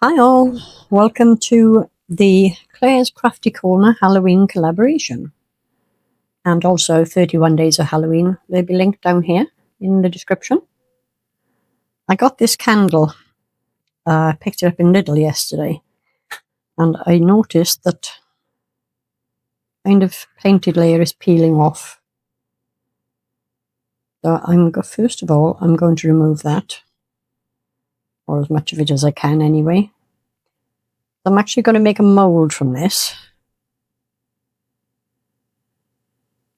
Hi all, welcome to the Claire's Crafty Corner Halloween collaboration, and also 31 Days of Halloween. They'll be linked down here in the description. I got this candle, picked it up in Lidl yesterday, and I noticed that kind of painted layer is peeling off. So first of all, I'm going to remove that, or as much of it as I can anyway. I'm actually going to make a mould from this.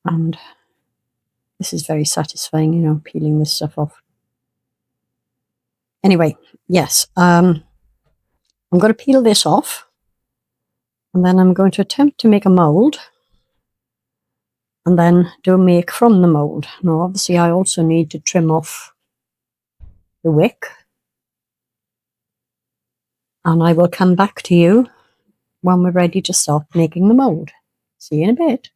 And this is very satisfying, you know, peeling this stuff off. Anyway, yes, I'm going to peel this off, and then I'm going to attempt to make a mould, and then do a make from the mould. Now, obviously, I also need to trim off the wick, and I will come back to you when we're ready to start making the mould. See you in a bit.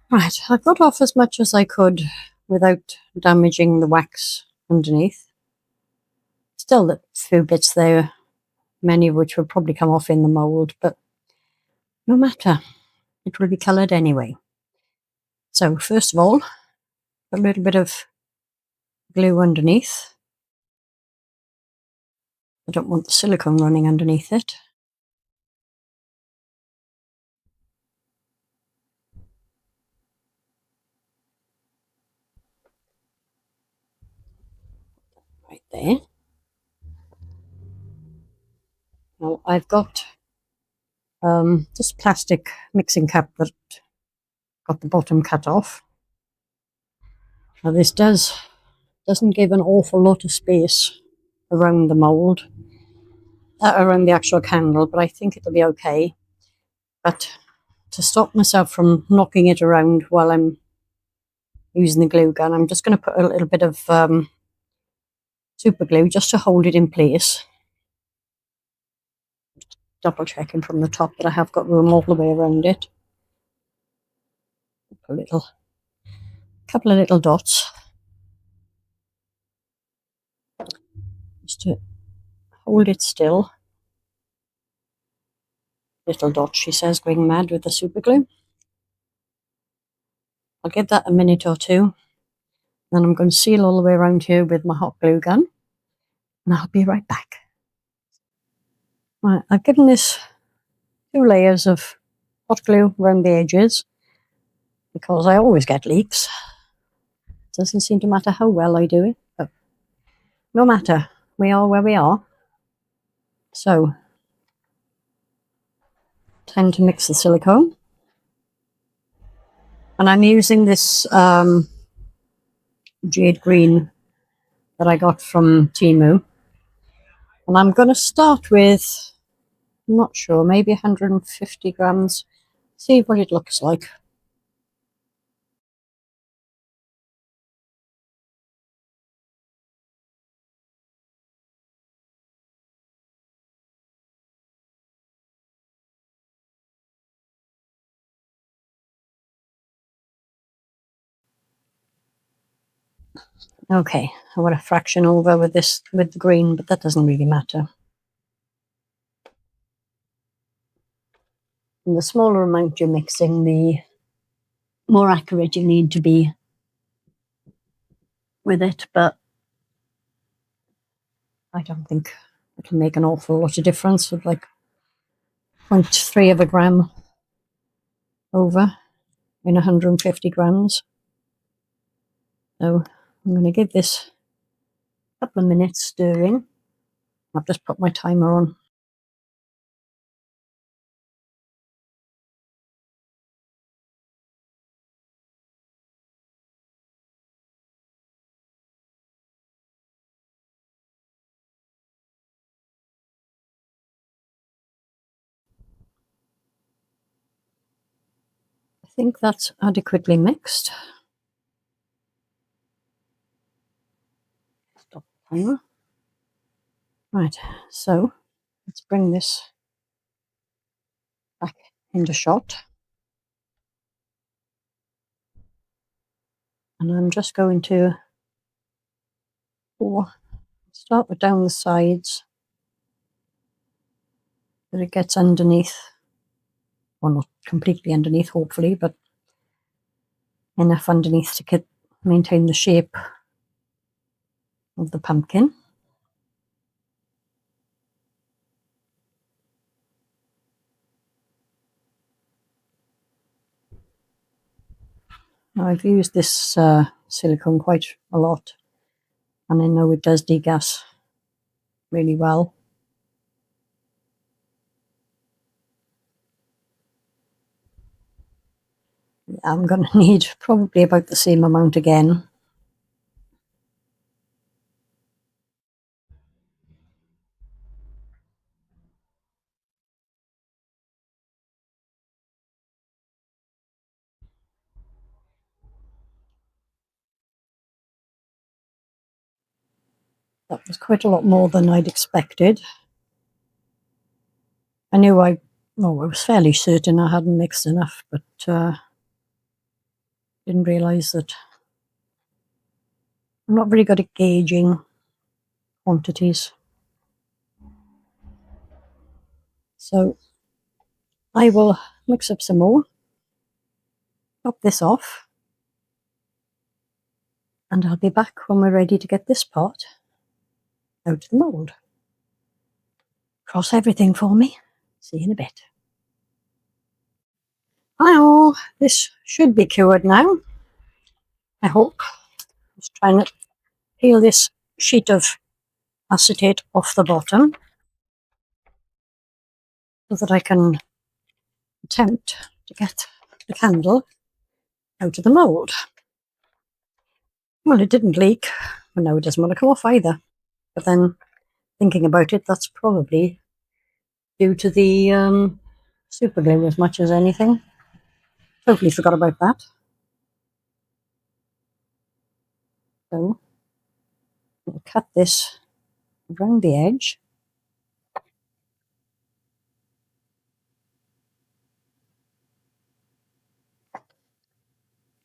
Right, I've got off as much as I could without damaging the wax underneath. Still a few bits there, many of which will probably come off in the mould, but no matter, it will be coloured anyway. So first of all, a little bit of glue underneath. I don't want the silicone running underneath it. Right there. Now I've got this plastic mixing cup that got the bottom cut off. Now this doesn't give an awful lot of space around the mould, around the actual candle, but I think it'll be okay. But to stop myself from knocking it around while I'm using the glue gun, I'm just going to put a little bit of super glue just to hold it in place. Double checking from the top that I have got room all the way around it. A couple of little dots just to hold it still. Little dots, she says, going mad with the super glue. I'll give that a minute or two. Then I'm going to seal all the way around here with my hot glue gun, and I'll be right back. Right, I've given this 2 layers of hot glue around the edges because I always get leaks. Doesn't seem to matter how well I do it, but no matter, we are where we are. So, time to mix the silicone. And I'm using this jade green that I got from Temu. And I'm going to start with, I'm not sure, maybe 150 grams. See what it looks like. Okay, I want a fraction over with this, with the green, but that doesn't really matter. And the smaller amount you're mixing, the more accurate you need to be with it, but I don't think it'll make an awful lot of difference with like 0.3 of a gram over in 150 grams. So I'm going to give this a couple of minutes stirring. I've just put my timer on. I think that's adequately mixed. Stop the timer. Right, so let's bring this back into shot. And I'm just going to pour Start with down the sides, that it gets underneath. Well, not completely underneath, hopefully, but enough underneath to maintain the shape of the pumpkin. Now, I've used this silicone quite a lot, and I know it does degas really well. I'm going to need probably about the same amount again. That was quite a lot more than I'd expected. I knew I was fairly certain I hadn't mixed enough, but didn't realise that I'm not very good at gauging quantities. So I will mix up some more, top this off, and I'll be back when we're ready to get this pot out of the mould. Cross everything for me. See you in a bit. Hi, this should be cured now, I hope. Just trying to peel this sheet of acetate off the bottom so that I can attempt to get the candle out of the mould. Well, it didn't leak, but now it doesn't want to come off either. But then, thinking about it, that's probably due to the super glue as much as anything. Totally forgot about that. So, I'll cut this around the edge.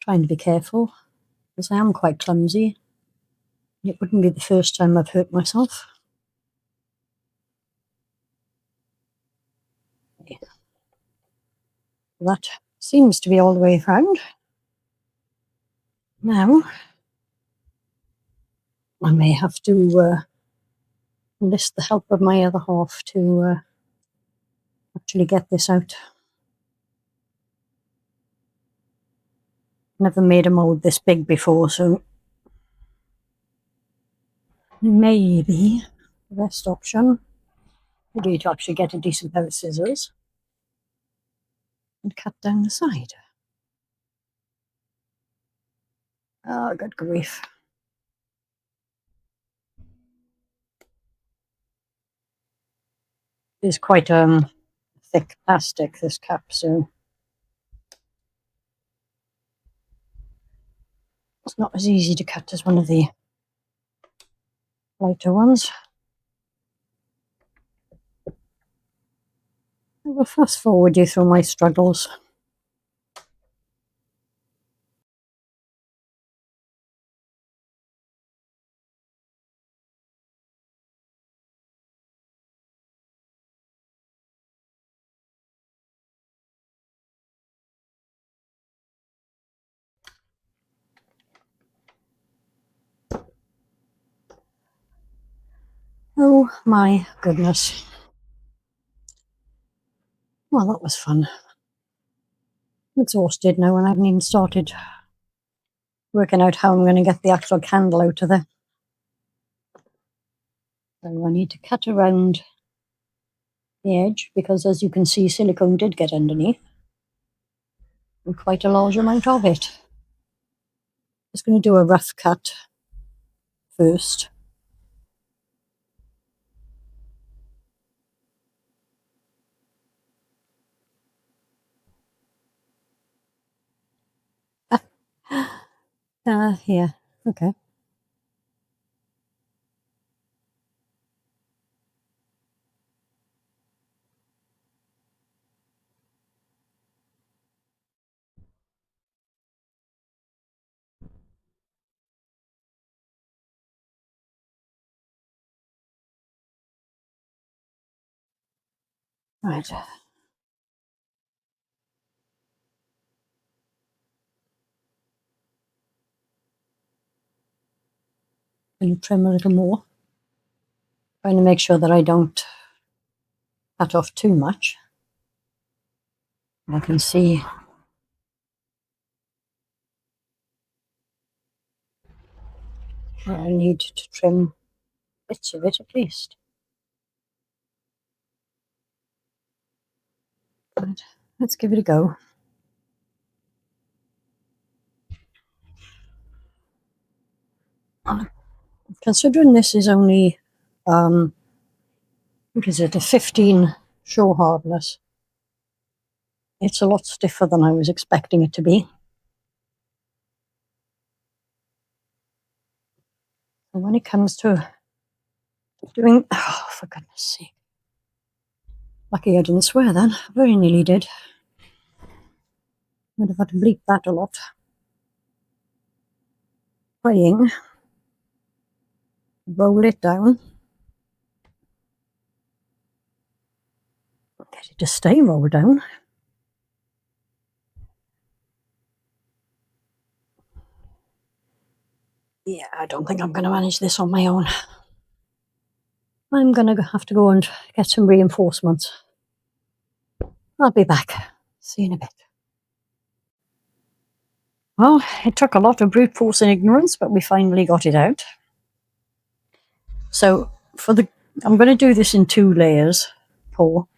Trying to be careful, because I am quite clumsy. It wouldn't be the first time I've hurt myself. That seems to be all the way around. Now, I may have to enlist the help of my other half to actually get this out. Never made a mould this big before, so maybe the best option would be to actually get a decent pair of scissors and cut down the side. Oh, good grief. It's quite thick plastic, this cap, so it's not as easy to cut as one of the lighter ones. I will fast forward you through my struggles. Oh my goodness. Well, that was fun. I'm exhausted now and I haven't even started working out how I'm going to get the actual candle out of there. So I need to cut around the edge because, as you can see, silicone did get underneath. And quite a large amount of it. Just going to do a rough cut first. Here, okay. Right. Going to trim a little more. Trying to make sure that I don't cut off too much. I can see where I need to trim bits of it at least. Right. Let's give it a go. Considering this is only, what is it, a 15 show hardness, it's a lot stiffer than I was expecting it to be. And when it comes to doing, oh, for goodness sake. Lucky I didn't swear then. I very nearly did. I'd have had to bleep that a lot. Praying. Roll it down. Get it to stay rolled down. Yeah, I don't think I'm going to manage this on my own. I'm going to have to go and get some reinforcements. I'll be back. See you in a bit. Well, it took a lot of brute force and ignorance, but we finally got it out. So I'm going to do this in 2 layers, Paul,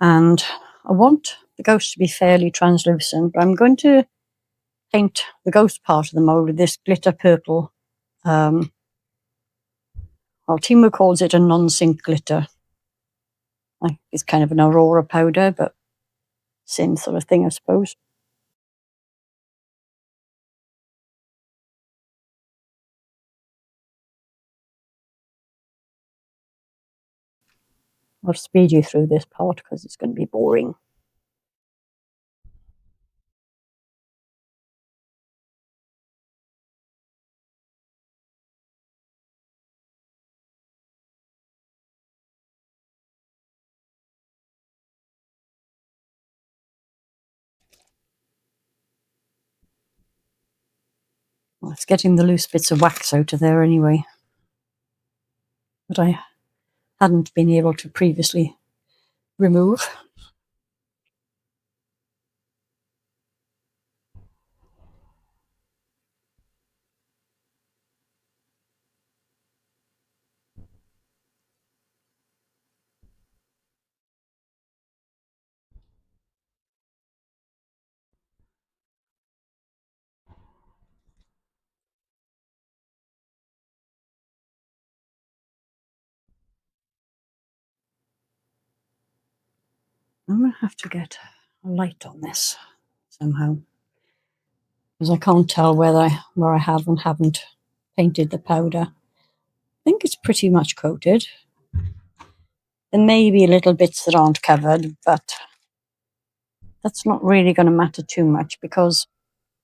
and I want the ghost to be fairly translucent, but I'm going to paint the ghost part of the mould with this glitter purple. Well, Timo calls it a non-sync glitter. It's kind of an aurora powder, but same sort of thing, I suppose. I'll speed you through this part because it's going to be boring. Well, it's getting the loose bits of wax out of there anyway, that I hadn't been able to previously remove. I'm going to have to get a light on this somehow, because I can't tell where I have and haven't painted the powder. I think it's pretty much coated. There may be little bits that aren't covered, but that's not really going to matter too much because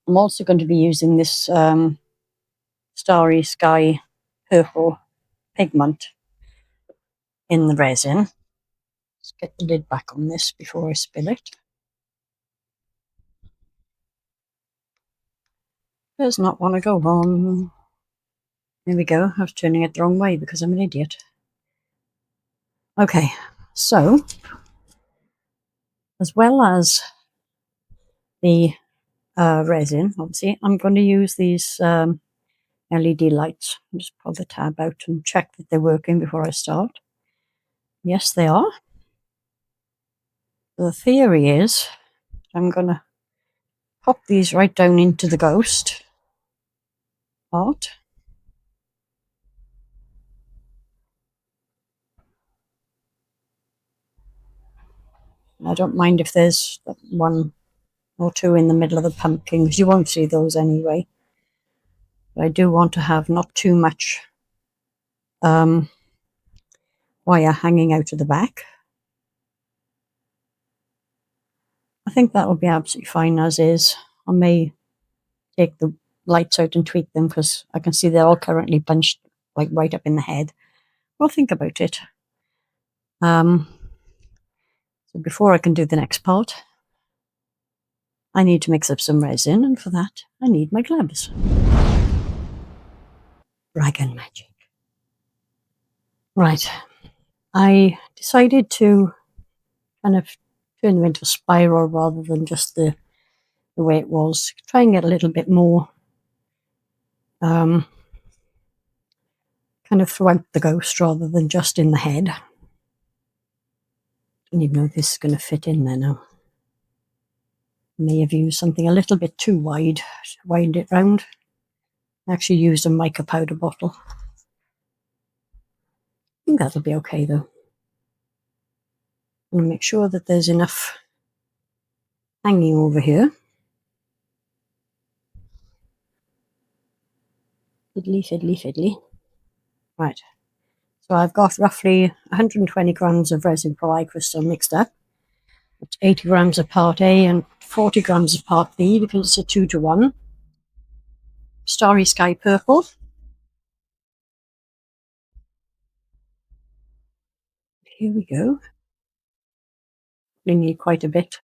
I'm also going to be using this Starry Sky purple pigment in the resin. Let's get the lid back on this before I spill it. Does not want to go on. There we go. I was turning it the wrong way because I'm an idiot. Okay, so as well as the resin, obviously, I'm going to use these LED lights. I'll just pull the tab out and check that they're working before I start. Yes, they are. The theory is I'm going to pop these right down into the ghost part. I don't mind if there's 1 or 2 in the middle of the pumpkin, because you won't see those anyway. But I do want to have not too much wire hanging out of the back. I think that will be absolutely fine as is. I may take the lights out and tweak them because I can see they're all currently punched like right up in the head. We'll think about it. So before I can do the next part, I need to mix up some resin, and for that I need my gloves. Dragon magic. Right, I decided to kind of turn them into a spiral rather than just the way it was. Try and get a little bit more kind of throughout the ghost rather than just in the head. Don't even know if this is going to fit in there now. May have used something a little bit too wide to wind it round. I actually used a mica powder bottle. I think that'll be okay though. I'm going to make sure that there's enough hanging over here. Fiddly, fiddly, fiddly. Right, so I've got roughly 120 grams of resin pearlite crystal mixed up. It's 80 grams of part A and 40 grams of part B because it's a 2-to-1. Starry Sky Purple. Here we go. We need quite a bit.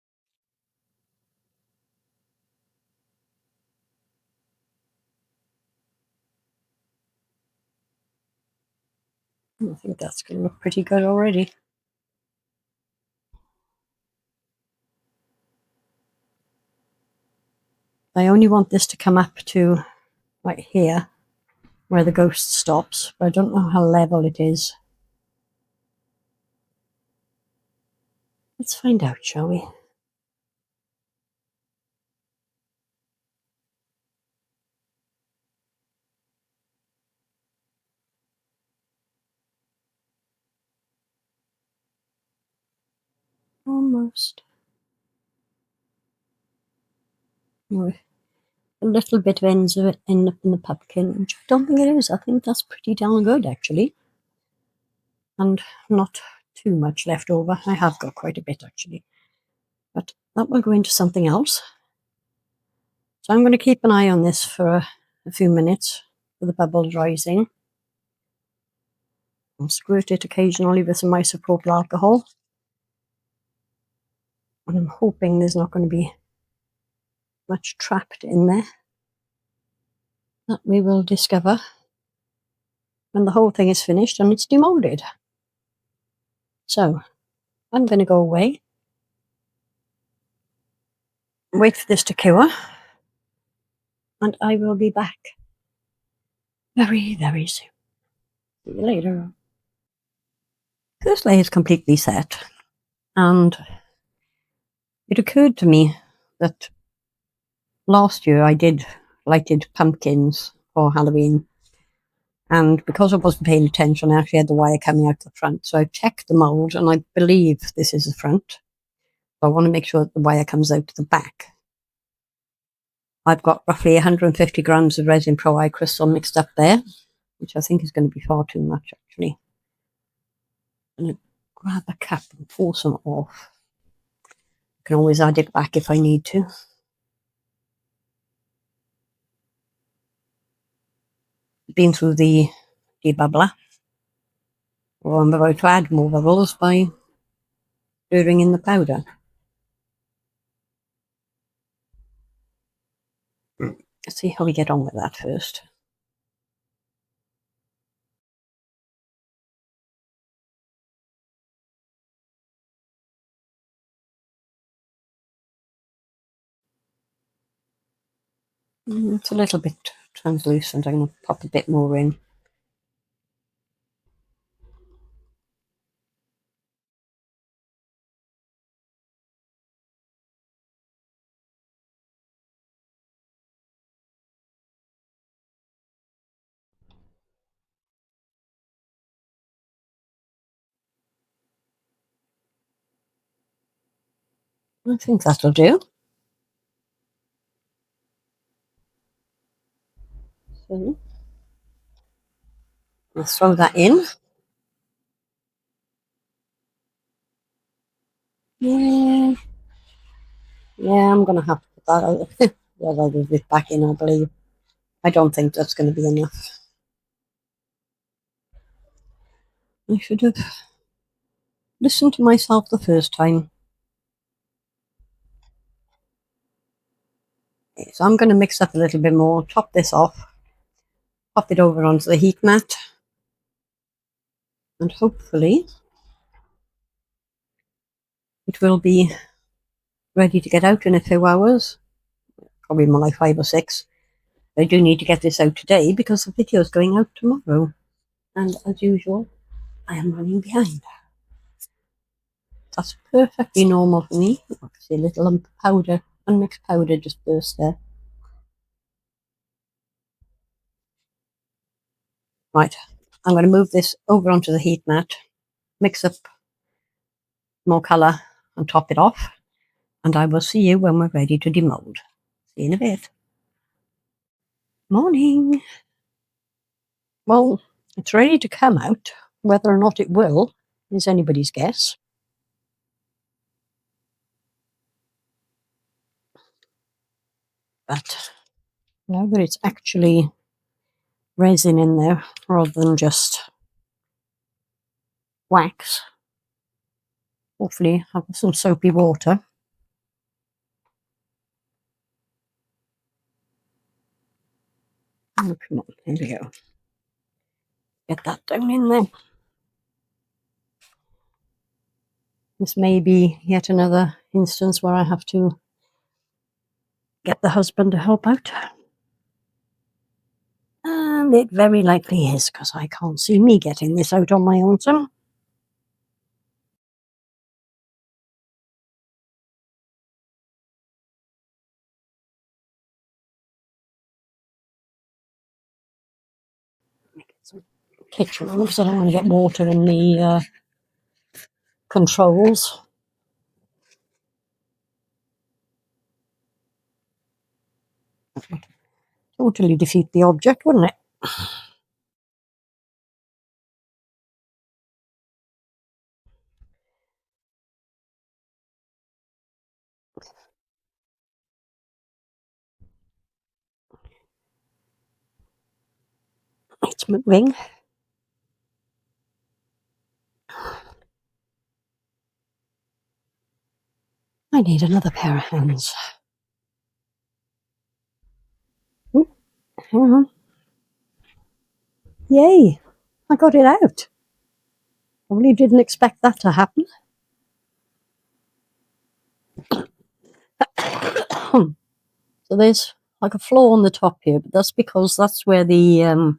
I think that's going to look pretty good already. I only want this to come up to right here where the ghost stops, but I don't know how level it is. Let's find out, shall we? Almost. Oh, a little bit of ends of it end up in the pumpkin, which I don't think it is. I think that's pretty darn good, actually. And not too much left over. I have got quite a bit, actually. But that will go into something else. So I'm going to keep an eye on this for a few minutes for the bubbles rising. I'll squirt it occasionally with some isopropyl alcohol. And I'm hoping there's not going to be much trapped in there. That we will discover when the whole thing is finished and it's demolded. So I'm going to go away, wait for this to cure, and I will be back very, very soon. See you later. This layer is completely set, and it occurred to me that last year I did lighted pumpkins for Halloween, and because I wasn't paying attention, I actually had the wire coming out the front. So I checked the mould, and I believe this is the front. So I want to make sure that the wire comes out to the back. I've got roughly 150 grams of resin pearlite crystal mixed up there, which I think is going to be far too much, actually. I'm going to grab a cap and pour some off. I can always add it back if I need to. Been through the debubbler. Or I'm about to add more bubbles by stirring in the powder. Let's see how we get on with that first. It's a little bit translucent. I'm going to pop a bit more in. I think that'll do. So let's throw that in. Yeah, I'm going to have to put that out. Well, I'll leave it back in, I believe. I don't think that's going to be enough. I should have listened to myself the first time. Okay, so I'm going to mix up a little bit more, top this off, pop it over onto the heat mat, and hopefully it will be ready to get out in a few hours, probably more like 5 or 6. I do need to get this out today because the video is going out tomorrow, and as usual I am running behind. That's perfectly normal for me. I can see a little lump of powder, unmixed powder, just burst there. Right, I'm going to move this over onto the heat mat, mix up more colour and top it off, and I will see you when we're ready to demold. See you in a bit. Morning. Well, it's ready to come out. Whether or not it will is anybody's guess. But now that it's actually resin in there rather than just wax, hopefully have some soapy water. Oh, come on, here we go. Get that down in there. This may be yet another instance where I have to get the husband to help out. And it very likely is, because I can't see me getting this out on my own. So get some kitchen rolls. I don't want to get water in the controls. Totally defeat the object, wouldn't it? It's moving. I need another pair of hands. Ooh, hang on. Yay! I got it out. I really didn't expect that to happen. So there's like a flaw on the top here, but that's because that's where the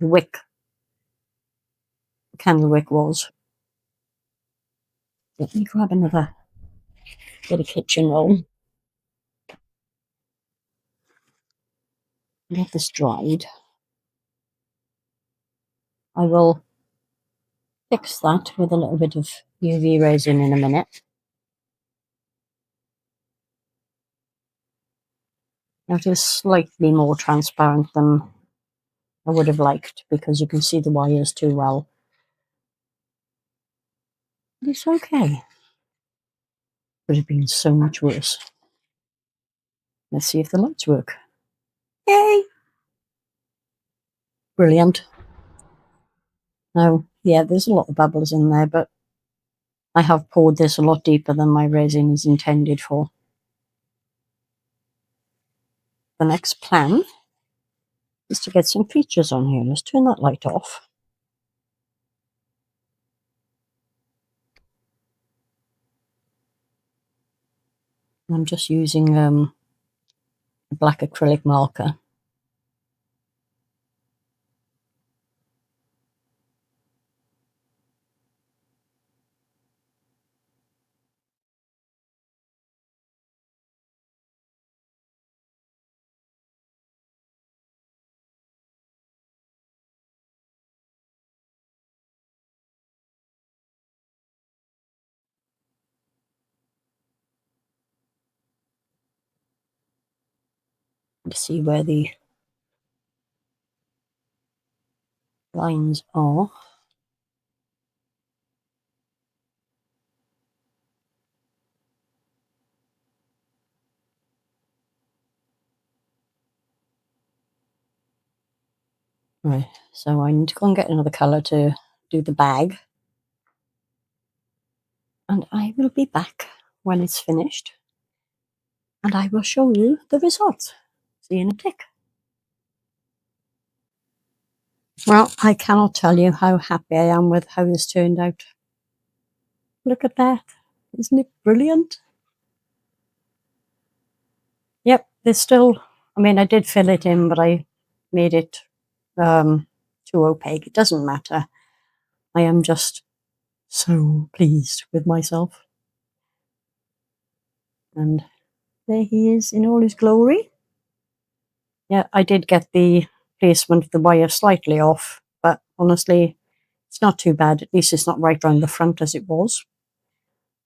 wick, candle wick was. Let me grab another bit of kitchen roll. Get this dried. I will fix that with a little bit of UV resin in a minute. Now it is slightly more transparent than I would have liked because you can see the wires too well. But it's okay. Could have been so much worse. Let's see if the lights work. Yay! Brilliant. Now, yeah, there's a lot of bubbles in there, but I have poured this a lot deeper than my resin is intended for. The next plan is to get some features on here. Let's turn that light off. I'm just using a black acrylic marker. To see where the lines are. Right, so I need to go and get another colour to do the bag. And I will be back when it's finished. and I will show you the results. See you in a tick. Well, I cannot tell you how happy I am with how this turned out. Look at that. Isn't it brilliant? Yep, there's still, I mean, I did fill it in, but I made it too opaque. It doesn't matter. I am just so pleased with myself. And there he is in all his glory. Yeah, I did get the placement of the wire slightly off, but honestly, it's not too bad. At least it's not right round the front as it was.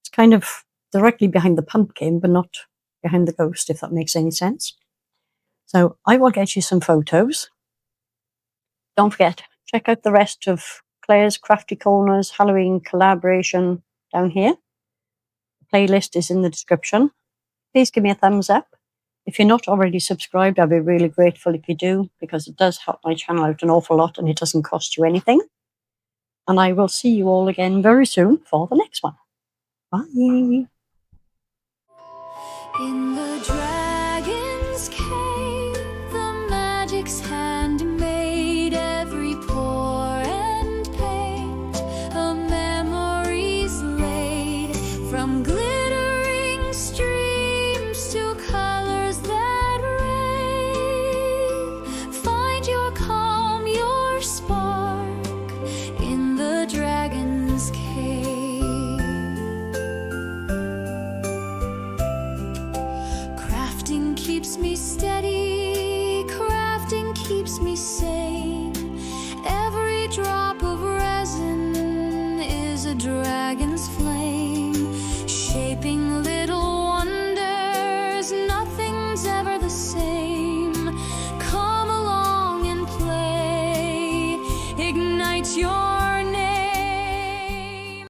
It's kind of directly behind the pumpkin, but not behind the ghost, if that makes any sense. So I will get you some photos. Don't forget, check out the rest of Claire's Crafty Corners Halloween collaboration down here. The playlist is in the description. Please give me a thumbs up. If you're not already subscribed, I'd be really grateful if you do, because it does help my channel out an awful lot and it doesn't cost you anything. And I will see you all again very soon for the next one. Bye. In the dragon's cave, the magic's handmade every pore and paint, a memories laid from glittering streams to colors that rain. Find your calm, your spark in the dragon's cave. Crafting keeps me steady, crafting keeps me sane. Every drop of resin is a dragon's flame, shaping little wonders, nothing's ever the same. Come along and play, ignite your